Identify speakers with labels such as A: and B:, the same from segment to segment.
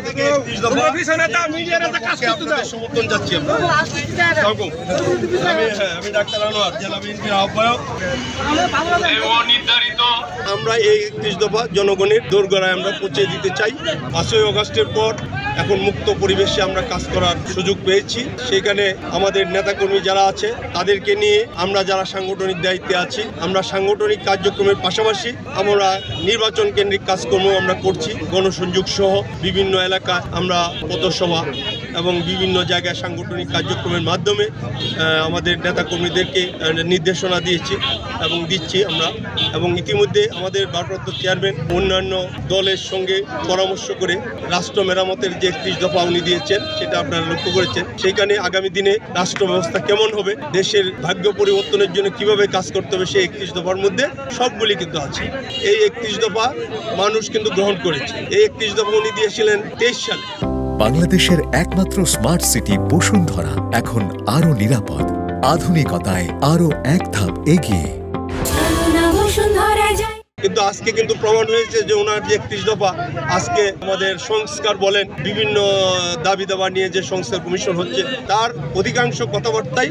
A: থেকে 31 দফা সমর্থন যাচ্ছি। আমি ডাক্তার আনোয়ার, জেলা বিএনপির আহ্বায়ক। আমরা এই 31 দফা জনগণের দোরগোড়ায় আমরা পৌঁছে দিতে চাই। 5ই আগস্টের পর এখন মুক্ত পরিবেশে আমরা কাজ করার সুযোগ পেয়েছি। সেখানে আমাদের নেতাকর্মী যারা আছে তাদেরকে নিয়ে আমরা যারা সাংগঠনিক দায়িত্বে আছি, আমরা সাংগঠনিক কার্যক্রমের পাশাপাশি আমরা নির্বাচন কেন্দ্রিক কাজকর্ম আমরা করছি। গণসংযোগ সহ বিভিন্ন এলাকায় আমরা পথসভা এবং বিভিন্ন জায়গায় সাংগঠনিক কার্যক্রমের মাধ্যমে আমাদের নেতাকর্মীদেরকে নির্দেশনা দিয়েছি এবং দিচ্ছি আমরা। এবং ইতিমধ্যে আমাদের ভারপ্রাপ্ত চেয়ারম্যান অন্যান্য দলের সঙ্গে পরামর্শ করে রাষ্ট্র মেরামতের যে 31 দফা উনি দিয়েছেন সেটা আপনারা লক্ষ্য করেছেন। সেইখানে আগামী দিনে রাষ্ট্র ব্যবস্থা কেমন হবে, দেশের ভাগ্য পরিবর্তনের জন্য কিভাবে কাজ করতে হবে, সেই 31 দফার মধ্যে সবগুলি কিন্তু আছে। এই 31 দফা মানুষ কিন্তু গ্রহণ করেছে। এই 31 দফা উনি দিয়েছিলেন 23 সালে।
B: বাংলাদেশের একমাত্র স্মার্ট সিটি বসুন্ধরা এখন আরো নিরাপদ, আধুনিকতায় আরো এক ধাপ এগিয়ে।
A: কিন্তু আজকে কিন্তু প্রমাণ হয়েছে যে ওনার যে 31 দফা, আজকে আমাদের সংস্কার বলেন, বিভিন্ন দাবি দাবা নিয়ে যে সংস্কার কমিশন হচ্ছে, তার অধিকাংশ কথাবার্তাই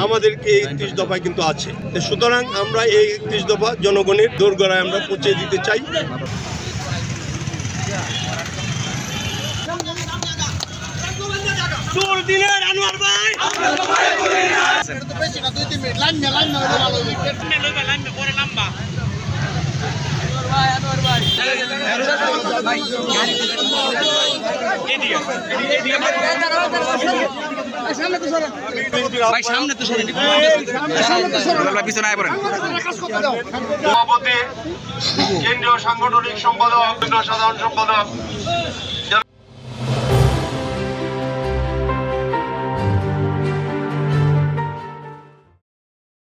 A: আমাদেরকে এই 31 দফায় কিন্তু আছে। সুতরাং আমরা এই 31 দফা জনগণের দোরগোড়ায় আমরা পৌঁছে দিতে চাই। আনোয়ার ভাই কেন্দ্রীয় সাংগঠনিক সম্পাদক, সাধারণ সম্পাদক